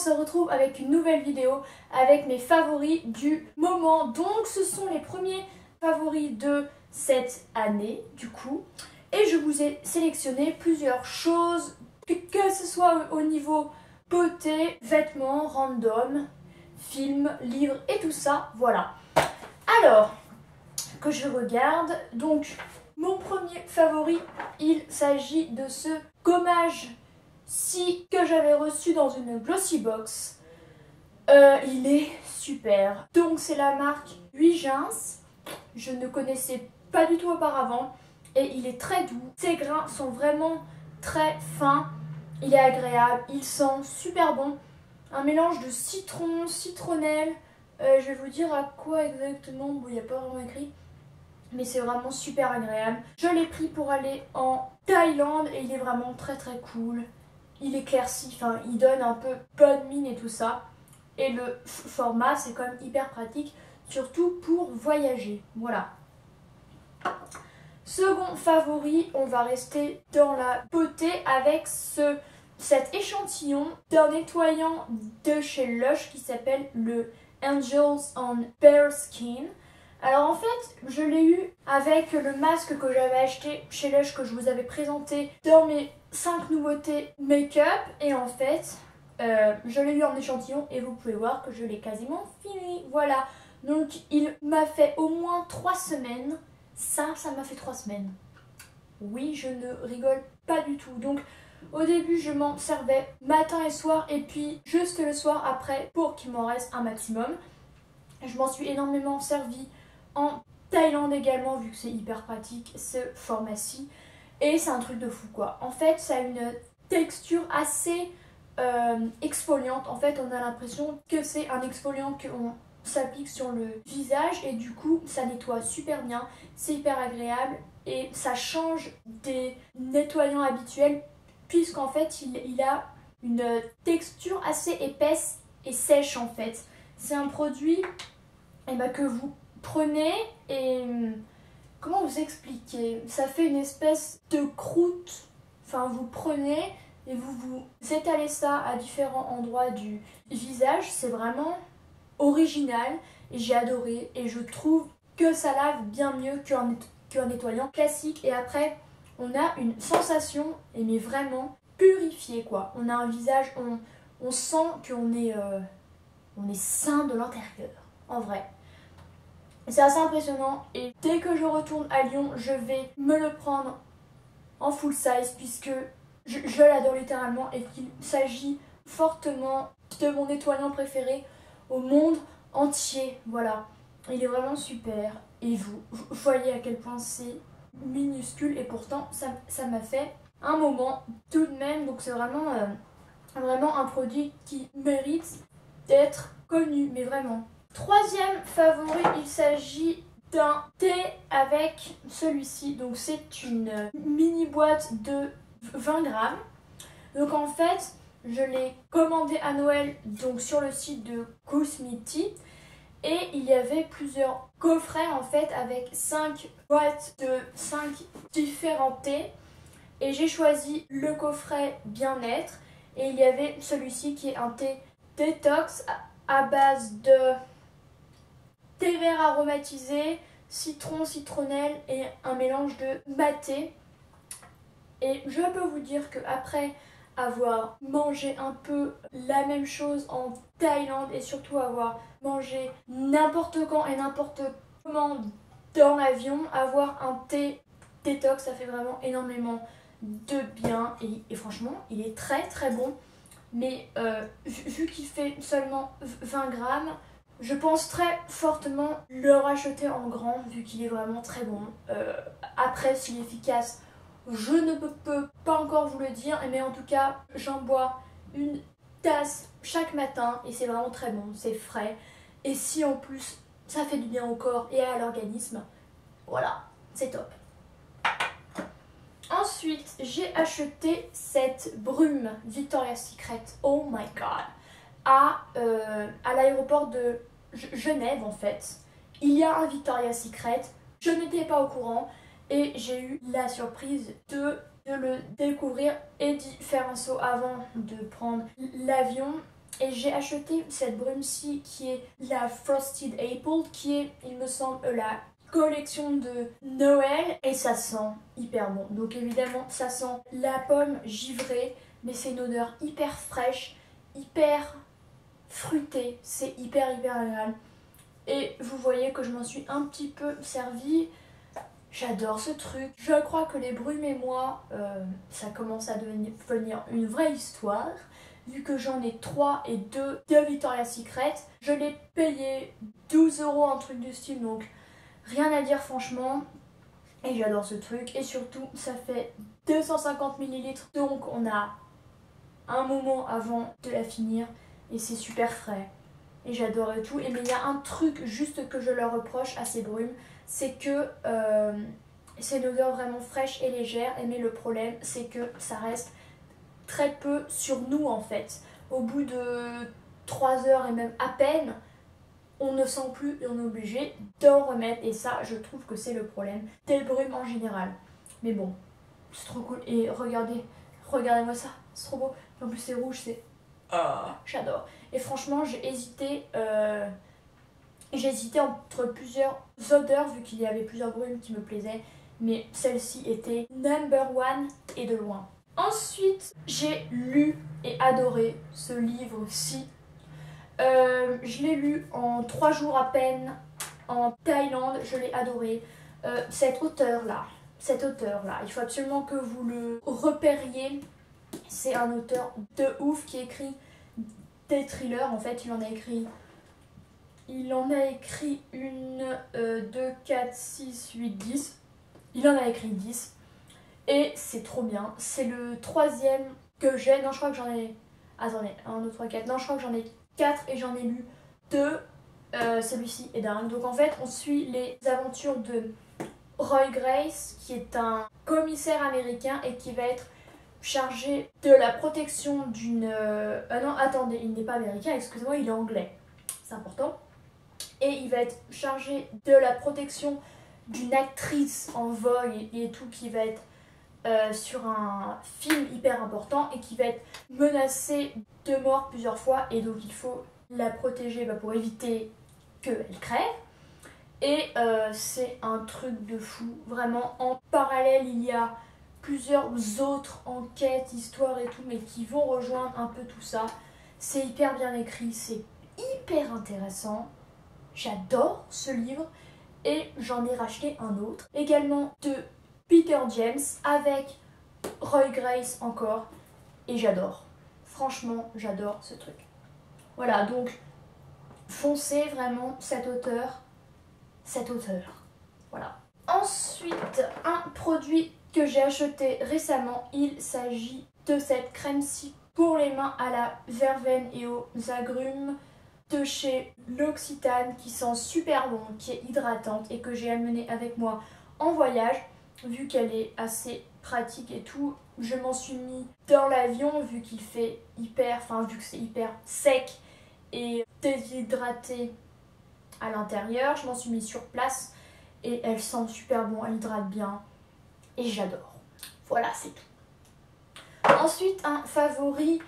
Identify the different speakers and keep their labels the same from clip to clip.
Speaker 1: se retrouve avec une nouvelle vidéo avec mes favoris du moment. Donc ce sont les premiers favoris de cette année du coup. Et je vous ai sélectionné plusieurs choses, que ce soit au niveau beauté, vêtements, random, films, livres et tout ça, voilà. Alors, que je regarde, donc mon premier favori, il s'agit de ce gommage-ci que j'avais reçu dans une glossy box. Il est super. Donc c'est la marque Huygens, je ne connaissais pas du tout auparavant et il est très doux. Ses grains sont vraiment très fins, il est agréable, il sent super bon. Un mélange de citron, citronnelle, je vais vous dire à quoi exactement, bon il n'y a pas vraiment écrit. Mais c'est vraiment super agréable. Je l'ai pris pour aller en Thaïlande et il est vraiment très très cool. Il éclaircit, enfin il donne un peu bonne mine et tout ça. Et le format c'est quand même hyper pratique, surtout pour voyager. Voilà. Second favori, on va rester dans la beauté avec cet échantillon d'un nettoyant de chez Lush qui s'appelle le Angels on Bare Skin. Alors en fait, je l'ai eu avec le masque que j'avais acheté chez Lush que je vous avais présenté dans mes 5 nouveautés make-up. Et en fait, je l'ai eu en échantillon et vous pouvez voir que je l'ai quasiment fini. Voilà, donc il m'a fait au moins 3 semaines. Ça m'a fait 3 semaines. Oui, je ne rigole pas du tout. Donc au début, je m'en servais matin et soir et puis juste le soir après pour qu'il m'en reste un maximum. Je m'en suis énormément servi en Thaïlande également, vu que c'est hyper pratique ce format-ci. Et c'est un truc de fou quoi. En fait, ça a une texture assez exfoliante. En fait, on a l'impression que c'est un exfoliant qu'on s'applique sur le visage. Et du coup, ça nettoie super bien. C'est hyper agréable. Et ça change des nettoyants habituels. Puisqu'en fait, il a une texture assez épaisse et sèche en fait. C'est un produit que vous prenez et comment vous expliquer, ça fait une espèce de croûte, enfin vous prenez et vous étalez ça à différents endroits du visage, c'est vraiment original et j'ai adoré et je trouve que ça lave bien mieux qu'un nettoyant classique. Et après on a une sensation mais vraiment purifiée quoi, on a un visage, on sent qu'on est, on est sain de l'intérieur en vrai. C'est assez impressionnant et dès que je retourne à Lyon, je vais me le prendre en full size puisque je l'adore littéralement et qu'il s'agit fortement de mon nettoyant préféré au monde entier. Voilà, il est vraiment super et vous voyez à quel point c'est minuscule et pourtant ça m'a fait un moment tout de même. Donc c'est vraiment, vraiment un produit qui mérite d'être connu, mais vraiment. Troisième favori, il s'agit d'un thé avec celui-ci. Donc c'est une mini boîte de 20 grammes. Donc en fait, je l'ai commandé à Noël donc sur le site de Cosmiti. Et il y avait plusieurs coffrets en fait avec 5 boîtes de 5 différents thés. Et j'ai choisi le coffret bien-être. Et il y avait celui-ci qui est un thé détox à base de thé vert aromatisé, citron, citronnelle et un mélange de maté. Et je peux vous dire qu'après avoir mangé un peu la même chose en Thaïlande et surtout avoir mangé n'importe quand et n'importe comment dans l'avion, avoir un thé détox, ça fait vraiment énormément de bien et franchement il est très très bon. Mais vu qu'il fait seulement 20 grammes, je pense très fortement le racheter en grand vu qu'il est vraiment très bon. Après, s'il est efficace, je ne peux pas encore vous le dire, mais en tout cas, j'en bois une tasse chaque matin et c'est vraiment très bon, c'est frais. Et si en plus ça fait du bien au corps et à l'organisme, voilà, c'est top. Ensuite, j'ai acheté cette brume Victoria's Secret, oh my god, à l'aéroport de Genève en fait. Il y a un Victoria's Secret, je n'étais pas au courant et j'ai eu la surprise de le découvrir et d'y faire un saut avant de prendre l'avion. Et j'ai acheté cette brume-ci qui est la Frosted Apple, qui est, il me semble, la collection de Noël. Et ça sent hyper bon. Donc évidemment, ça sent la pomme givrée, mais c'est une odeur hyper fraîche, hyper fruitée. C'est hyper agréable. Et vous voyez que je m'en suis un petit peu servie. J'adore ce truc. Je crois que les brumes et moi, ça commence à devenir une vraie histoire. Vu que j'en ai 3 et 2 de Victoria's Secret. Je l'ai payé 12 €, un truc du style, donc rien à dire franchement. Et j'adore ce truc. Et surtout, ça fait 250 ml. Donc on a un moment avant de la finir. Et c'est super frais. Et j'adore et tout. Et mais il y a un truc juste que je leur reproche à ces brumes. C'est que c'est une odeur vraiment fraîche et légère. Mais le problème, c'est que ça reste très peu sur nous en fait. Au bout de 3 heures et même à peine, on ne sent plus et on est obligé d'en remettre. Et ça, je trouve que c'est le problème des brumes en général. Mais bon, c'est trop cool. Et regardez-moi ça, c'est trop beau. En plus c'est rouge, c'est... Ah, j'adore. Et franchement, j'ai hésité entre plusieurs odeurs vu qu'il y avait plusieurs brumes qui me plaisaient. Mais celle-ci était number one et de loin. Ensuite, j'ai lu et adoré ce livre-ci. Je l'ai lu en 3 jours à peine en Thaïlande, je l'ai adoré. Cet auteur-là, il faut absolument que vous le repériez. C'est un auteur de ouf qui écrit des thrillers. En fait, il en a écrit une, 2, 4, 6, 8, 10. Il en a écrit 10. Et c'est trop bien. C'est le 3e que j'ai. Non, je crois que j'en ai... Attendez, 1, 2, 3, 4. Non, je crois que j'en ai 4 et j'en ai lu 2. Celui-ci est dingue. Donc en fait, on suit les aventures de Roy Grace, qui est un commissaire américain et qui va être chargé de la protection d'une... non, attendez, il n'est pas américain, excusez-moi, il est anglais. C'est important. Et il va être chargé de la protection d'une actrice en vogue et tout, qui va être sur un film hyper important et qui va être menacée de mort plusieurs fois. Et donc il faut la protéger pour éviter qu'elle crève. Et c'est un truc de fou. Vraiment, en parallèle, il y a plusieurs autres enquêtes, histoires et tout, mais qui vont rejoindre un peu tout ça. C'est hyper bien écrit, c'est hyper intéressant. J'adore ce livre et j'en ai racheté un autre. Également de Peter James avec Roy Grace encore. Et j'adore. Franchement, j'adore ce truc. Voilà, donc foncez vraiment cet auteur. Voilà. Ensuite, un produit que j'ai acheté récemment, il s'agit de cette crème-ci pour les mains à la verveine et aux agrumes de chez L'Occitane, qui sent super bon, qui est hydratante et que j'ai amenée avec moi en voyage. Vu qu'elle est assez pratique et tout, je m'en suis mis dans l'avion vu qu'il fait vu que c'est hyper sec et déshydraté à l'intérieur. Je m'en suis mis sur place et elle sent super bon, elle hydrate bien et j'adore. Voilà, c'est tout. Ensuite, un favori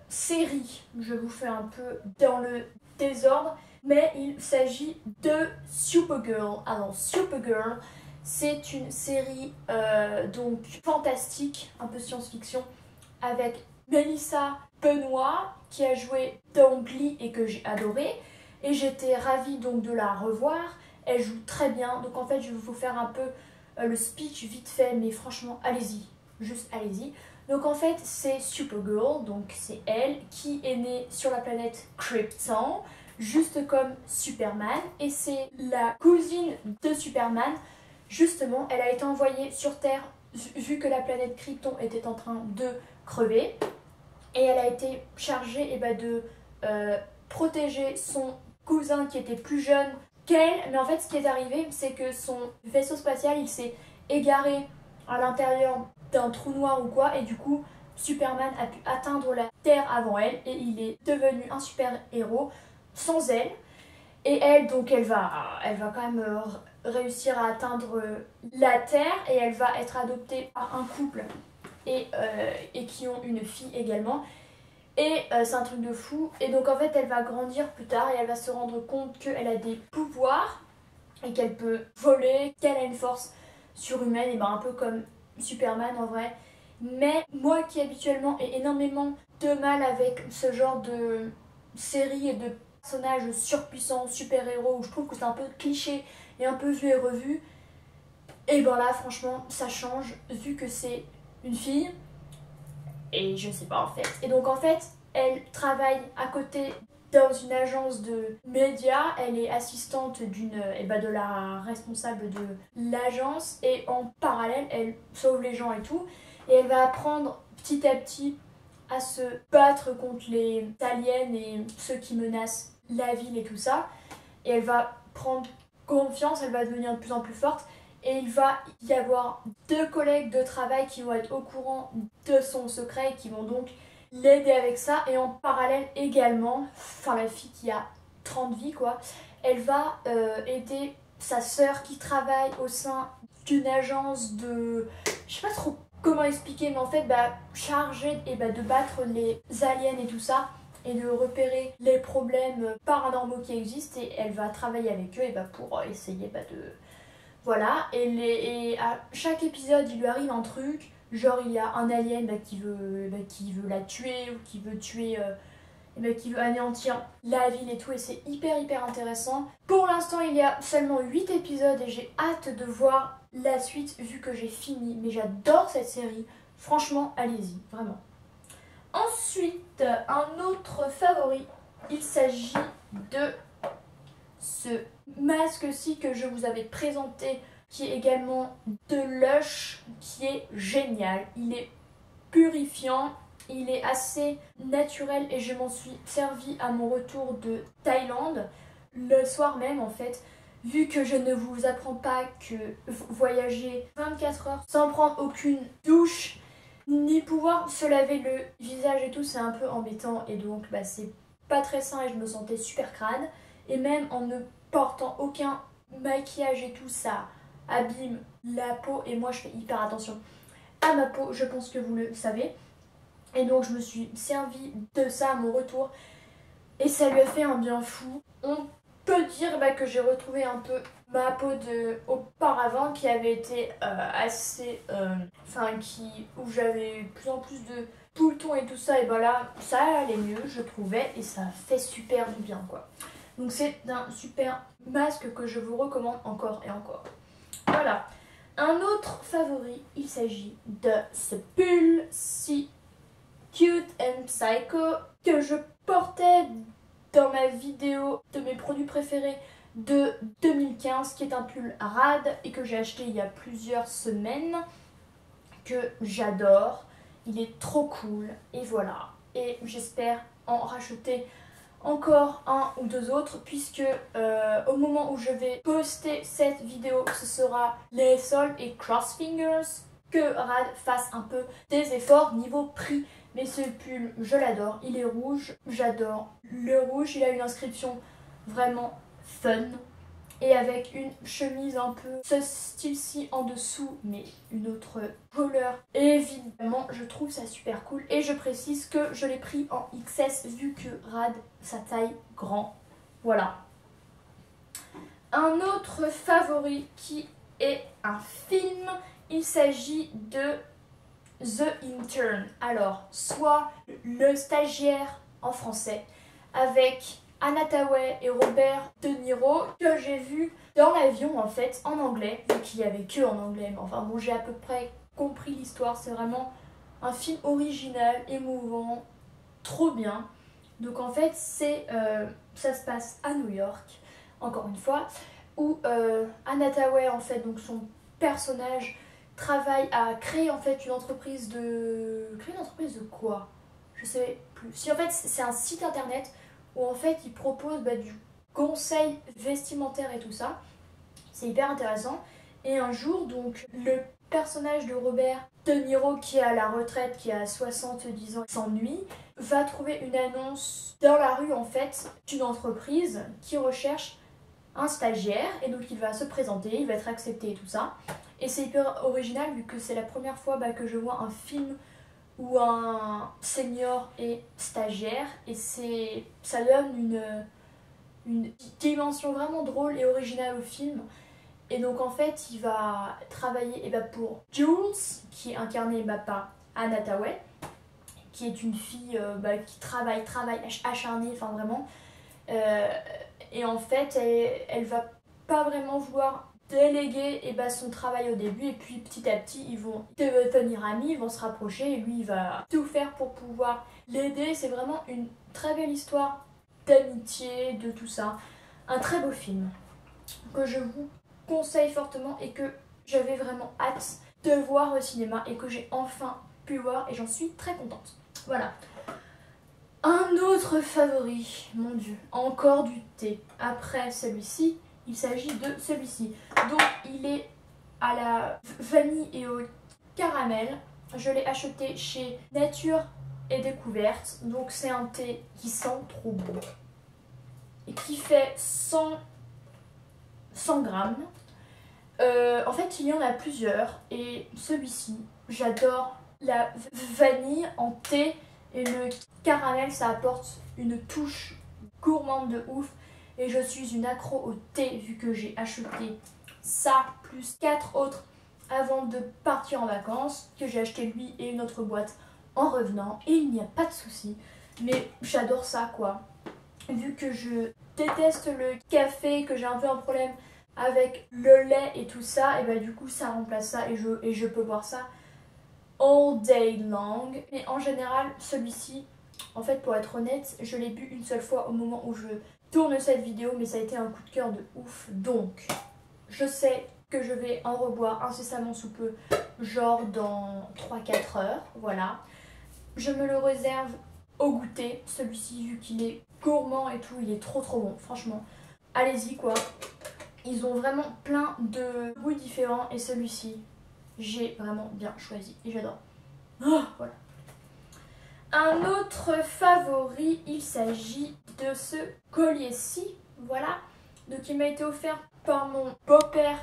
Speaker 1: série. Je vous fais un peu dans le désordre, mais il s'agit de Supergirl. Alors Supergirl, c'est une série donc fantastique, un peu science-fiction, avec Melissa Benoît qui a joué dans Glee et que j'ai adoré. Et j'étais ravie donc de la revoir. Elle joue très bien. Donc en fait, je vais vous faire un peu le speech vite fait, mais franchement, allez-y. Juste allez-y. Donc en fait, c'est Supergirl, donc c'est elle qui est née sur la planète Krypton, juste comme Superman. Et c'est la cousine de Superman. Justement, elle a été envoyée sur Terre vu que la planète Krypton était en train de crever. Et elle a été chargée de protéger son cousin qui était plus jeune qu'elle. Mais en fait, ce qui est arrivé, c'est que son vaisseau spatial, il s'est égaré à l'intérieur d'un trou noir ou quoi. Et du coup, Superman a pu atteindre la Terre avant elle. Et il est devenu un super héros sans elle. Et elle, donc, elle va quand même réussir à atteindre la Terre. Et elle va être adoptée par un couple et qui ont une fille également. Et c'est un truc de fou. Et donc en fait elle va grandir plus tard et elle va se rendre compte qu'elle a des pouvoirs et qu'elle peut voler, qu'elle a une force surhumaine, et ben un peu comme Superman en vrai. Mais moi qui habituellement ai énormément de mal avec ce genre de série et de personnages surpuissants, super-héros, où je trouve que c'est un peu cliché et un peu vu et revu, et ben là franchement ça change vu que c'est une fille et je sais pas en fait. Et donc en fait elle travaille à côté dans une agence de médias, elle est assistante de la responsable de l'agence et en parallèle elle sauve les gens et tout, et elle va apprendre petit à petit à se battre contre les aliens et ceux qui menacent la ville et tout ça, et elle va prendre confiance, elle va devenir de plus en plus forte, et il va y avoir 2 collègues de travail qui vont être au courant de son secret et qui vont donc l'aider avec ça. Et en parallèle également, enfin la fille qui a 30 vies quoi, elle va aider sa sœur qui travaille au sein d'une agence de... Je sais pas trop comment expliquer, mais en fait chargée de battre les aliens et tout ça, et de repérer les problèmes paranormaux qui existent, et elle va travailler avec eux pour essayer de... Voilà, et à chaque épisode il lui arrive un truc, genre il y a un alien qui veut la tuer, ou qui veut tuer, qui veut anéantir la ville et tout, et c'est hyper intéressant. Pour l'instant il y a seulement 8 épisodes et j'ai hâte de voir la suite vu que j'ai fini, mais j'adore cette série, franchement allez-y, vraiment. Ensuite, un autre favori, il s'agit de ce masque-ci que je vous avais présenté, qui est également de Lush, qui est génial. Il est purifiant, il est assez naturel et je m'en suis servi à mon retour de Thaïlande, le soir même en fait. Vu que je ne vous apprends pas que voyager 24 heures sans prendre aucune douche, ni pouvoir se laver le visage et tout, c'est un peu embêtant, et donc c'est pas très sain et je me sentais super crade. Et même en ne portant aucun maquillage et tout, ça abîme la peau, et moi je fais hyper attention à ma peau, je pense que vous le savez. Et donc je me suis servi de ça à mon retour et ça lui a fait un bien fou. On peut dire que j'ai retrouvé un peu ma peau de auparavant, qui avait été assez... où j'avais de plus en plus de boutons et tout ça, et là ça allait mieux je trouvais, et ça fait super du bien quoi. Donc c'est un super masque que je vous recommande encore et encore. Voilà. Un autre favori, il s'agit de ce pull si cute and psycho que je portais dans ma vidéo de mes produits préférés de 2015, qui est un pull rad et que j'ai acheté il y a plusieurs semaines, que j'adore. Il est trop cool et voilà. Et j'espère en racheter encore un ou 2 autres, puisque au moment où je vais poster cette vidéo, ce sera les soldes et cross fingers, que Rad fasse un peu des efforts niveau prix. Mais ce pull, je l'adore, il est rouge, j'adore le rouge, il a une inscription vraiment fun, et avec une chemise un peu ce style-ci en dessous, mais une autre couleur. Et évidemment, je trouve ça super cool. Et je précise que je l'ai pris en XS vu que Rad, sa taille grand. Voilà. Un autre favori qui est un film, il s'agit de The Intern. Alors, soit le stagiaire en français, avec Anna Hathaway et Robert De Niro, que j'ai vu dans l'avion en fait en anglais, vu qu'il y avait que en anglais, mais enfin bon, j'ai à peu près compris l'histoire. C'est vraiment un film original, émouvant, trop bien. Donc en fait ça se passe à New York, encore une fois, où Anna Hathaway en fait, donc son personnage, travaille à créer en fait une entreprise de... Créer une entreprise de quoi? Je sais plus. Si en fait c'est un site internet où en fait il propose du conseil vestimentaire et tout ça. C'est hyper intéressant. Et un jour, donc, le personnage de Robert De Niro, qui est à la retraite, qui a 70 ans, s'ennuie, va trouver une annonce dans la rue en fait d'une entreprise qui recherche un stagiaire, et donc il va se présenter, il va être accepté et tout ça. Et c'est hyper original vu que c'est la première fois que je vois un film où un senior est stagiaire et ça donne une dimension vraiment drôle et originale au film. Et donc en fait il va travailler pour Jules qui est incarnée par Anna Tawai, qui est une fille qui travaille acharnée, enfin vraiment. Et en fait elle va pas vraiment vouloir déléguer son travail au début, et puis petit à petit ils vont devenir amis, ils vont se rapprocher et lui il va tout faire pour pouvoir l'aider. C'est vraiment une très belle histoire d'amitié, de tout ça. Un très beau film que je vous conseille fortement et que j'avais vraiment hâte de voir au cinéma et que j'ai enfin pu voir et j'en suis très contente. Voilà. Un autre favori, mon dieu, encore du thé. Après celui-ci, il s'agit de celui-ci. Donc il est à la vanille et au caramel. Je l'ai acheté chez Nature et Découverte. Donc c'est un thé qui sent trop bon et qui fait 100 grammes. En fait il y en a plusieurs et celui-ci, j'adore la vanille en thé et le caramel, ça apporte une touche gourmande de ouf. Et je suis une accro au thé vu que j'ai acheté ça plus 4 autres avant de partir en vacances, que j'ai acheté lui et une autre boîte en revenant, et il n'y a pas de souci. Mais j'adore ça quoi. Vu que je déteste le café, que j'ai un peu un problème avec le lait et tout ça, et du coup ça remplace ça et je peux boire ça all day long. Mais en général celui-ci, en fait pour être honnête, je l'ai bu une seule fois au moment où je tourne cette vidéo, mais ça a été un coup de cœur de ouf. Donc je sais que je vais en reboire incessamment sous peu, genre dans 3-4 heures, voilà. Je me le réserve au goûter, celui-ci, vu qu'il est gourmand et tout, il est trop bon, franchement. Allez-y quoi. Ils ont vraiment plein de goûts différents et celui-ci, j'ai vraiment bien choisi et j'adore. Oh, voilà. Un autre favori, il s'agit de ce collier-ci, voilà. Donc il m'a été offert par mon beau-père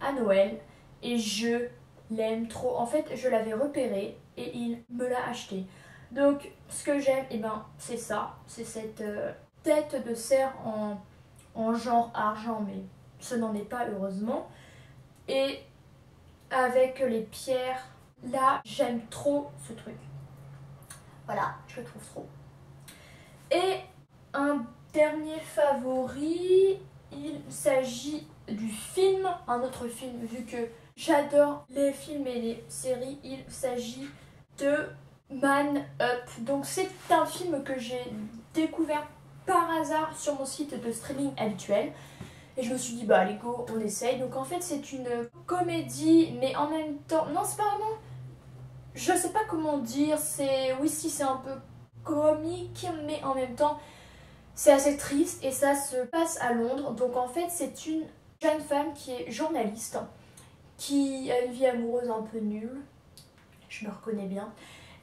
Speaker 1: à Noël et je l'aime trop. En fait, je l'avais repéré et il me l'a acheté. Donc ce que j'aime, c'est ça, c'est cette tête de cerf en genre argent, mais ce n'en est pas heureusement. Et avec les pierres, là, j'aime trop ce truc. Voilà, je le trouve trop. Et un dernier favori, il s'agit du film, un autre film, vu que j'adore les films et les séries, il s'agit de Man Up. Donc c'est un film que j'ai découvert par hasard sur mon site de streaming habituel. Et je me suis dit, allez go, on essaye. Donc en fait c'est une comédie, mais en même temps, non c'est pas vraiment, je sais pas comment dire, c'est un peu comique, mais en même temps c'est assez triste et ça se passe à Londres. Donc en fait c'est une jeune femme qui est journaliste, qui a une vie amoureuse un peu nulle, je me reconnais bien,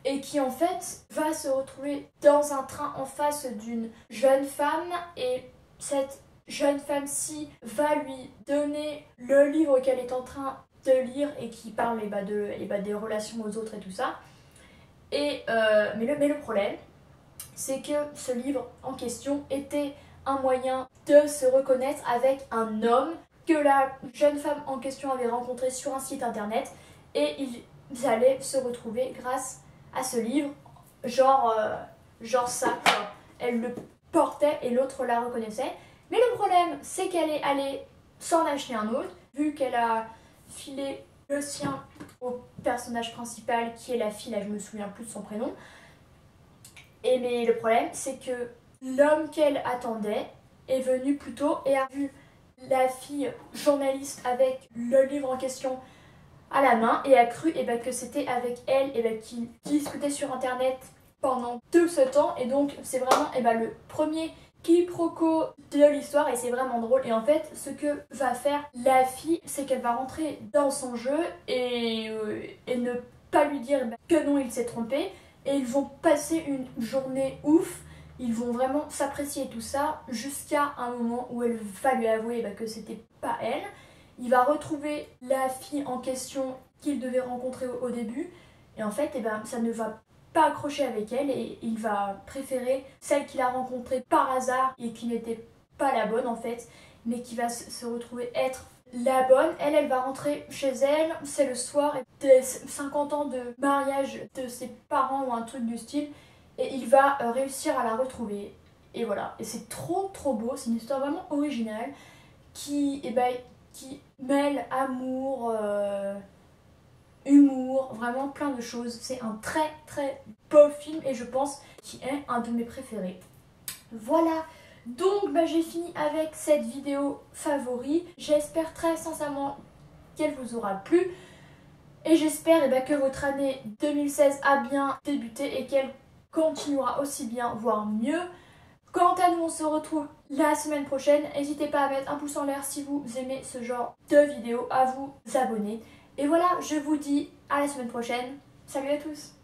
Speaker 1: et qui en fait va se retrouver dans un train en face d'une jeune femme, et cette jeune femme-ci va lui donner le livre qu'elle est en train de lire et qui parle des relations aux autres et tout ça. Et, mais le problème, c'est que ce livre en question était un moyen de se reconnaître avec un homme que la jeune femme en question avait rencontré sur un site internet, et ils allaient se retrouver grâce à ce livre, genre ça quoi. Elle le portait et l'autre la reconnaissait. Mais le problème, c'est qu'elle est allée s'en acheter un autre, vu qu'elle a filé le sien au personnage principal, qui est la fille, là je me souviens plus de son prénom. Mais le problème, c'est que l'homme qu'elle attendait est venu plus tôt et a vu la fille journaliste avec le livre en question à la main et a cru que c'était avec elle qu'ils discutaient sur internet pendant tout ce temps. Et donc c'est vraiment le premier quiproquo de l'histoire et c'est vraiment drôle. Et en fait ce que va faire la fille, c'est qu'elle va rentrer dans son jeu et ne pas lui dire que non, il s'est trompé, et ils vont passer une journée ouf. Ils vont vraiment s'apprécier tout ça jusqu'à un moment où elle va lui avouer que c'était pas elle. Il va retrouver la fille en question qu'il devait rencontrer au début, et en fait ça ne va pas accrocher avec elle et il va préférer celle qu'il a rencontrée par hasard et qui n'était pas la bonne en fait, mais qui va se retrouver être la bonne. Elle va rentrer chez elle, c'est le soir, des 50 ans de mariage de ses parents ou un truc du style, et il va réussir à la retrouver. Et voilà, et c'est trop beau, c'est une histoire vraiment originale qui mêle amour, humour, vraiment plein de choses. C'est un très beau film et je pense qu'il est un de mes préférés. Voilà, donc j'ai fini avec cette vidéo favori. J'espère très sincèrement qu'elle vous aura plu et j'espère que votre année 2016 a bien débuté et qu'elle continuera aussi bien, voire mieux. Quant à nous, on se retrouve la semaine prochaine. N'hésitez pas à mettre un pouce en l'air si vous aimez ce genre de vidéo, à vous abonner. Et voilà, je vous dis à la semaine prochaine. Salut à tous!